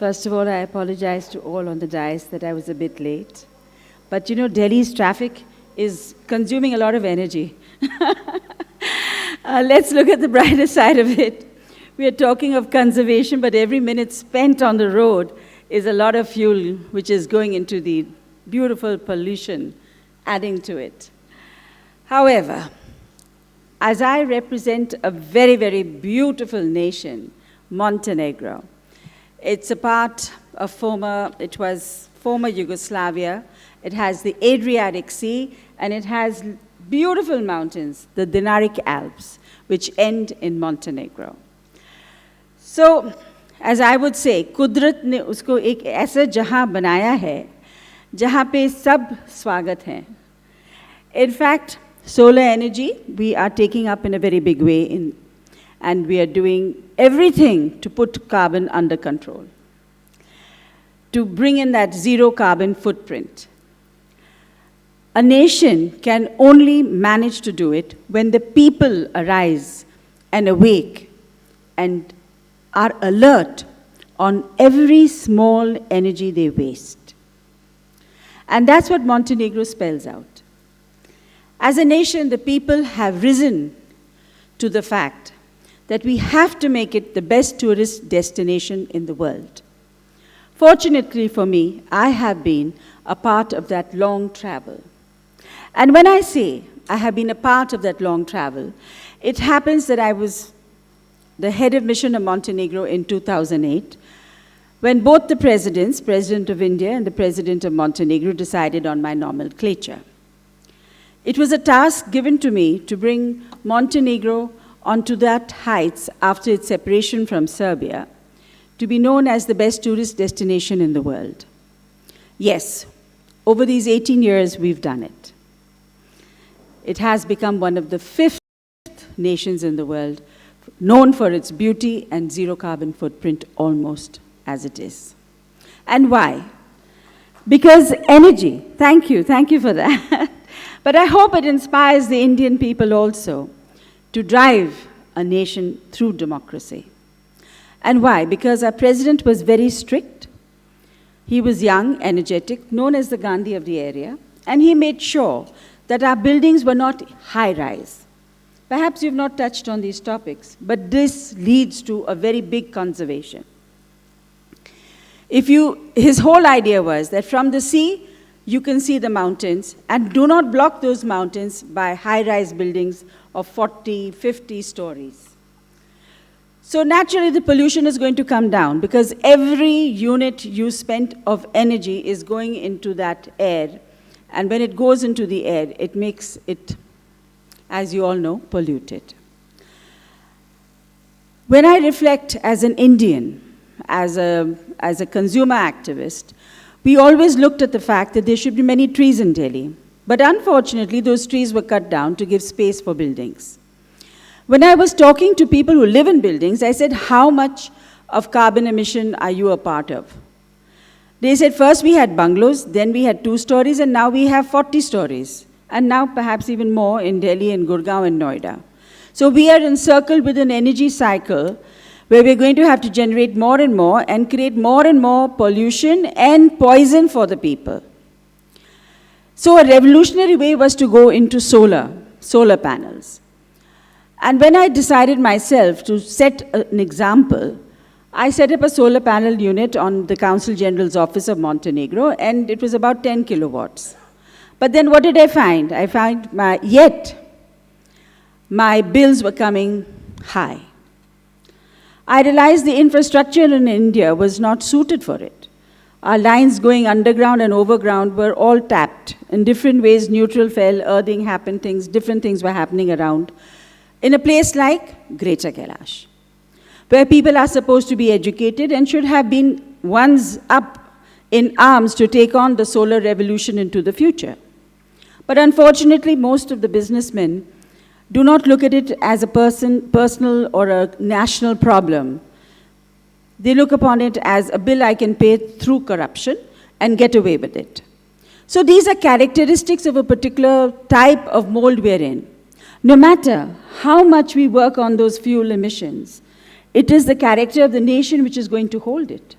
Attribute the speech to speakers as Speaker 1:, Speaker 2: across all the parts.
Speaker 1: First of all, I apologize to all on the dais that I was a bit late. But you know, Delhi's traffic is consuming a lot of energy. Let's look at the brighter side of it. We are talking of conservation, but every minute spent on the road is a lot of fuel, which is going into the beautiful pollution, adding to it. However, as I represent a very, very beautiful nation, Montenegro, it's a part of it was former Yugoslavia. It has the Adriatic Sea, and it has beautiful mountains, the Dinaric Alps, which end in Montenegro. So, as I would say, कुदरत ने उसको एक ऐसा जहाँ बनाया है, जहाँ पे सब स्वागत हैं. In fact, solar energy, we are taking up in a very big way, and we are doing everything to put carbon under control, to bring in that zero carbon footprint. A nation can only manage to do it when the people arise and awake and are alert on every small energy they waste. And that's what Montenegro spells out. As a nation, the people have risen to the fact that we have to make it the best tourist destination in the world. Fortunately for me, I have been a part of that long travel. And when I say I have been a part of that long travel, it happens that I was the head of mission of Montenegro in 2008, when both the presidents, President of India and the President of Montenegro, decided on my nomenclature. It was a task given to me to bring Montenegro onto that heights after its separation from Serbia, to be known as the best tourist destination in the world. Yes, over these 18 years, we've done it. It has become one of the 5th nations in the world, known for its beauty and zero carbon footprint almost as it is. And why? Because energy, thank you for that. But I hope it inspires the Indian people also to drive a nation through democracy. And why? Because our president was very strict. He was young, energetic, known as the Gandhi of the area, and he made sure that our buildings were not high-rise. Perhaps you've not touched on these topics, but this leads to a very big conservation. His whole idea was that from the sea, you can see the mountains, and do not block those mountains by high-rise buildings of 40, 50 stories. So naturally, the pollution is going to come down because every unit you spent of energy is going into that air. And when it goes into the air, it makes it, as you all know, polluted. When I reflect as an Indian, as a consumer activist, we always looked at the fact that there should be many trees in Delhi. But unfortunately, those trees were cut down to give space for buildings. When I was talking to people who live in buildings, I said, how much of carbon emission are you a part of? They said, first we had bungalows, then we had 2 stories, and now we have 40 stories. And now perhaps even more in Delhi and Gurgaon and Noida. So we are encircled with an energy cycle where we're going to have to generate more and create more and more pollution and poison for the people. So a revolutionary way was to go into solar panels. And when I decided myself to set an example, I set up a solar panel unit on the Consul General's office of Montenegro, and it was about 10 kilowatts. But then what did I find? I found my bills were coming high. I realized the infrastructure in India was not suited for it. Our lines going underground and overground were all tapped. In different ways, neutral fell, earthing happened, different things were happening around. In a place like Greater Kailash, where people are supposed to be educated and should have been ones up in arms to take on the solar revolution into the future. But unfortunately, most of the businessmen do not look at it as a personal or a national problem. They look upon it as a bill I can pay through corruption and get away with it. So these are characteristics of a particular type of mold we're in. No matter how much we work on those fuel emissions, it is the character of the nation which is going to hold it.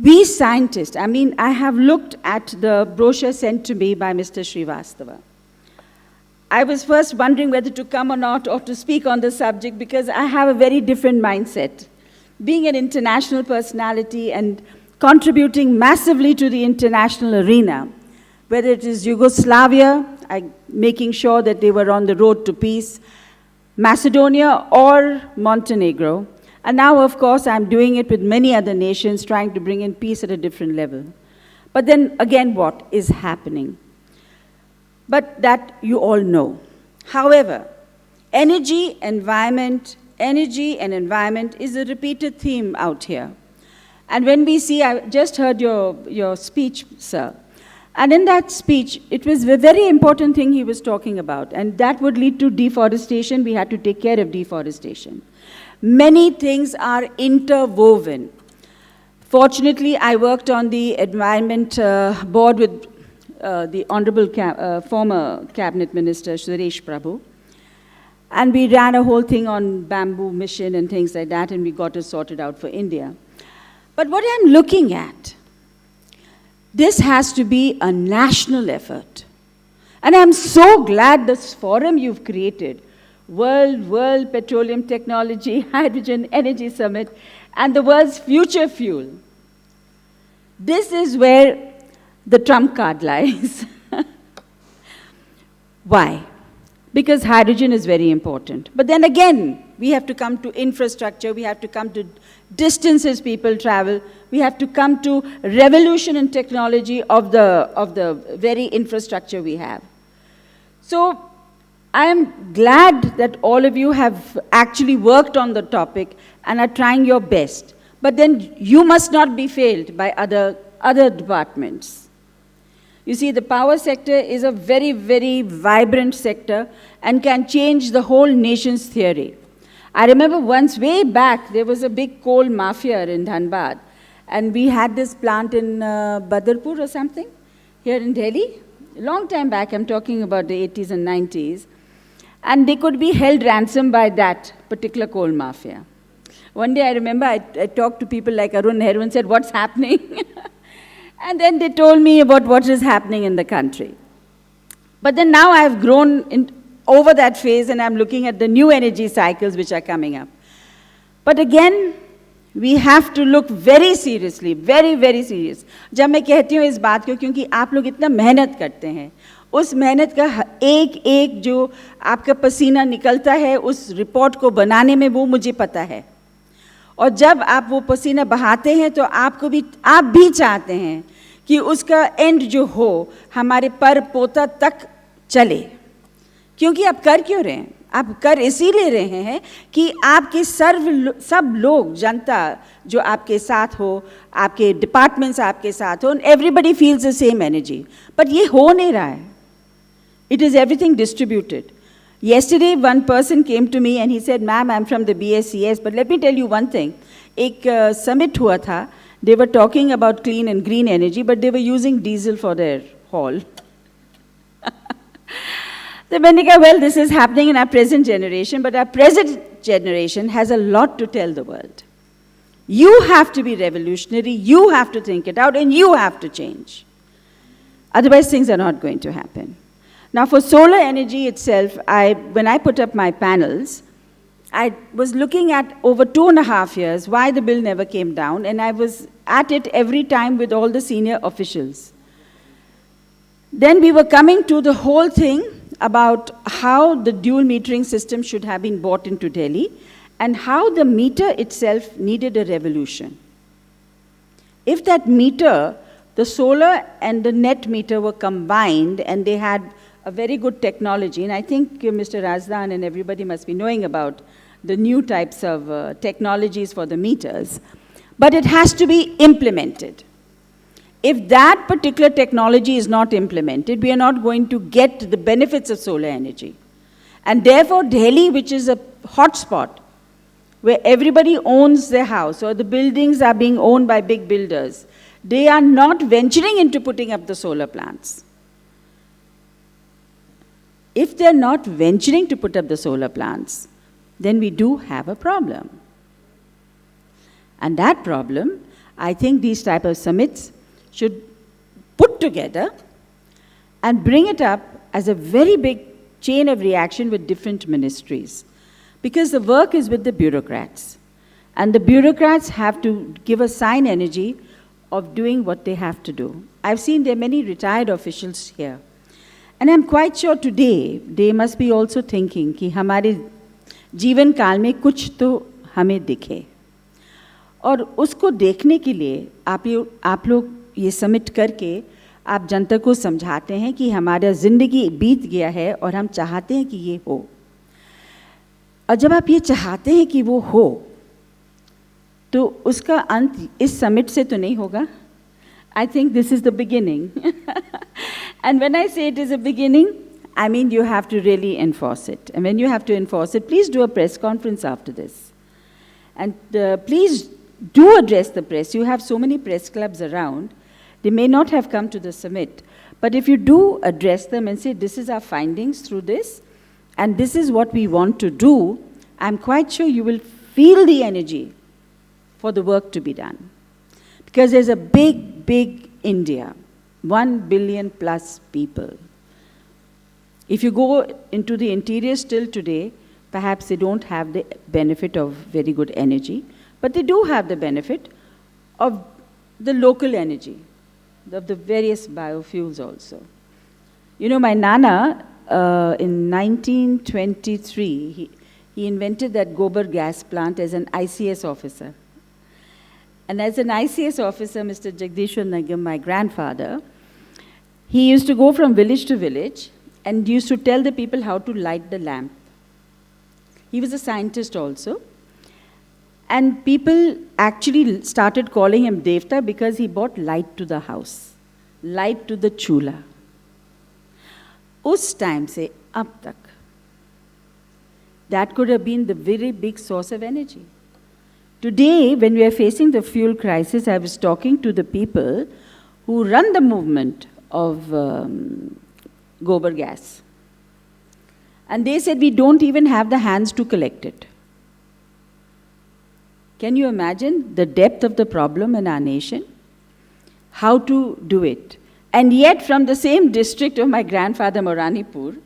Speaker 1: We scientists, I have looked at the brochure sent to me by Mr. Srivastava. I was first wondering whether to come or not or to speak on the subject because I have a very different mindset. Being an international personality and contributing massively to the international arena, whether it is Yugoslavia, making sure that they were on the road to peace, Macedonia or Montenegro, and now, of course, I'm doing it with many other nations, trying to bring in peace at a different level. But then again, what is happening? But that you all know. However, energy and environment is a repeated theme out here. And when we see, I just heard your speech, sir. And in that speech, it was a very important thing he was talking about. And that would lead to deforestation. We had to take care of deforestation. Many things are interwoven. Fortunately, I worked on the environment board with the Honorable former Cabinet Minister, Suresh Prabhu. And we ran a whole thing on bamboo mission and things like that, and we got it sorted out for India. But what I'm looking at, this has to be a national effort. And I'm so glad this forum you've created, World Petroleum Technology Hydrogen Energy Summit, and the world's future fuel. This is where the trump card lies. Why? Because hydrogen is very important. But then again, we have to come to infrastructure, we have to come to distances people travel, we have to come to revolution in technology of the very infrastructure we have. So I am glad that all of you have actually worked on the topic and are trying your best. But then you must not be failed by other departments. You see, the power sector is a very, very vibrant sector and can change the whole nation's theory. I remember once, way back, there was a big coal mafia in Dhanbad. And we had this plant in Badarpur or something, here in Delhi. A long time back, I'm talking about the 80s and 90s. And they could be held ransom by that particular coal mafia. One day I remember I talked to people like Arun Nehru and said, what's happening? And then they told me about what is happening in the country. But then now I've grown over that phase and I'm looking at the new energy cycles which are coming up. But again, we have to look very seriously, very, very serious. जब मैं कहती हूँ इस बात को क्योंकि आप लोग इतना मेहनत करते हैं, उस मेहनत का एक जो आपका पसीना निकलता है उस रिपोर्ट को बनाने में वो मुझे पता है। और जब आप वो पसीना बहाते हैं तो आप भी चाहते हैं कि उसका एंड जो हो हमारे पर पोता तक चले। क्योंकि आप कर क्यों रहे हैं? आप कर इसीलिए रहे हैं कि आपके सब लोग, जनता जो आपके साथ हो, आपके डिपार्टमेंट्स आपके साथ हो, everybody feels the same energy. But ये हो नहीं रहा है। It is everything distributed. Yesterday, one person came to me and he said, ma'am, I'm from the BSCS, but let me tell you one thing. एक summit हुआ था, they were talking about clean and green energy, but they were using diesel for their haul. So when they go, well, this is happening in our present generation, but our present generation has a lot to tell the world. You have to be revolutionary, you have to think it out, and you have to change. Otherwise, things are not going to happen. Now, for solar energy itself, when I put up my panels, I was looking at over 2.5 years why the bill never came down, and I was at it every time with all the senior officials. Then we were coming to the whole thing about how the dual metering system should have been brought into Delhi and how the meter itself needed a revolution. If that meter, the solar and the net meter were combined and they had a very good technology, and I think Mr. Razdan and everybody must be knowing about the new types of technologies for the meters, but it has to be implemented. If that particular technology is not implemented, we are not going to get the benefits of solar energy. And therefore, Delhi, which is a hotspot, where everybody owns their house, or the buildings are being owned by big builders, they are not venturing into putting up the solar plants. If they're not venturing to put up the solar plants, then we do have a problem. And that problem, I think these type of summits should put together and bring it up as a very big chain of reaction with different ministries. Because the work is with the bureaucrats. And the bureaucrats have to give a sign energy of doing what they have to do. I've seen there are many retired officials here. And I'm quite sure today, they must be also thinking कि हमारे जीवन काल में कुछ तो हमें दिखे. और उसको देखने के लिए आप लोग ये समिट करके आप जनता को समझाते हैं कि हमारा ज़िंदगी बीत गया है और हम चाहते हैं कि ये हो. और जब आप ये चाहते हैं कि वो हो, तो उसका अंत इस समिट से तो नहीं होगा. I think this is the beginning. And when I say it is a beginning, I mean you have to really enforce it. And when you have to enforce it, please do a press conference after this. And please do address the press. You have so many press clubs around. They may not have come to the summit. But if you do address them and say, this is our findings through this, and this is what we want to do, I'm quite sure you will feel the energy for the work to be done. Because there's a big, big India, 1 billion plus people. If you go into the interior still today, perhaps they don't have the benefit of very good energy, but they do have the benefit of the local energy, of the various biofuels also. You know, my Nana, in 1923, he invented that Gobar gas plant as an ICS officer. And as an ICS officer, Mr. Jagdishwar Nigam, my grandfather, he used to go from village to village and used to tell the people how to light the lamp. He was a scientist also. And people actually started calling him Devta because he brought light to the house, light to the chula. Us time se ab tak, that could have been the very big source of energy. Today, when we are facing the fuel crisis, I was talking to the people who run the movement of Gobar gas. And they said we don't even have the hands to collect it. Can you imagine the depth of the problem in our nation? How to do it? And yet from the same district of my grandfather Moranipur,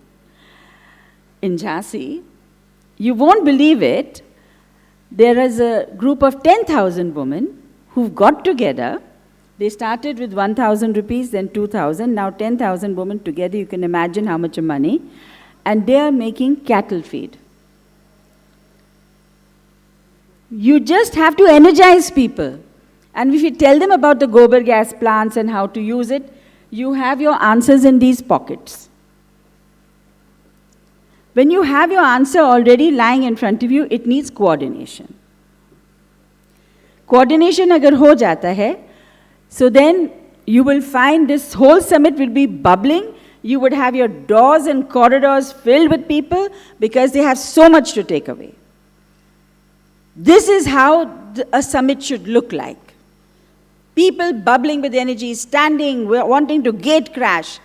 Speaker 1: in Jhansi, you won't believe it, there is a group of 10,000 women who've got together. They started with 1,000 rupees, then 2,000, now 10,000 women together. You can imagine how much money. And they are making cattle feed. You just have to energize people. And if you tell them about the Gobar gas plants and how to use it, you have your answers in these pockets. When you have your answer already lying in front of you, it needs coordination. Coordination agar ho jata hai, so then you will find this whole summit will be bubbling. You would have your doors and corridors filled with people because they have so much to take away. This is how a summit should look like. People bubbling with energy, standing, wanting to gate crash.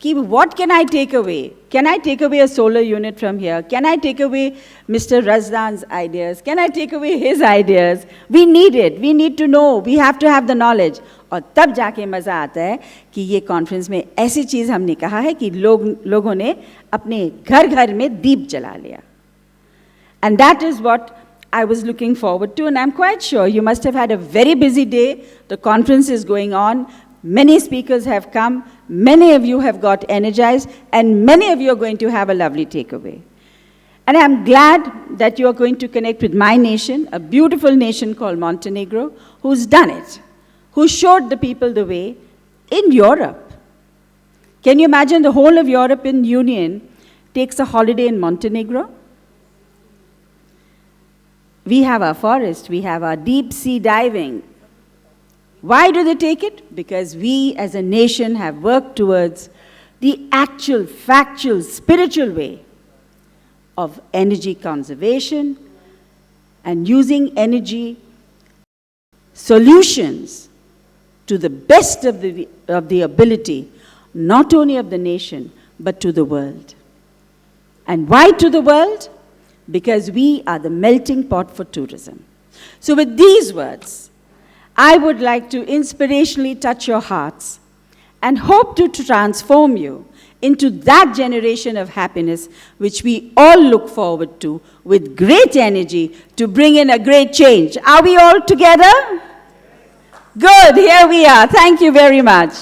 Speaker 1: What can I take away? Can I take away a solar unit from here? Can I take away Mr. Razdan's ideas? Can I take away his ideas? We need it. We need to know. We have to have the knowledge. और तब जाके मज़ा आता है कि ये conference में ऐसी चीज़ हमने कहा है कि लोगों ने अपने घर घर में दीप जला लिया. And that is what I was looking forward to, and I'm quite sure you must have had a very busy day. The conference is going on. Many speakers have come. Many of you have got energized, and many of you are going to have a lovely takeaway. And I'm glad that you are going to connect with my nation, a beautiful nation called Montenegro, who's done it, who showed the people the way in Europe. Can you imagine the whole of European Union takes a holiday in Montenegro? We have our forest, we have our deep sea diving. Why do they take it? Because we as a nation have worked towards the actual, factual, spiritual way of energy conservation and using energy solutions to the best of the ability, not only of the nation, but to the world. And why to the world? Because we are the melting pot for tourism. So with these words, I would like to inspirationally touch your hearts and hope to transform you into that generation of happiness which we all look forward to with great energy to bring in a great change. Are we all together? Good, here we are. Thank you very much.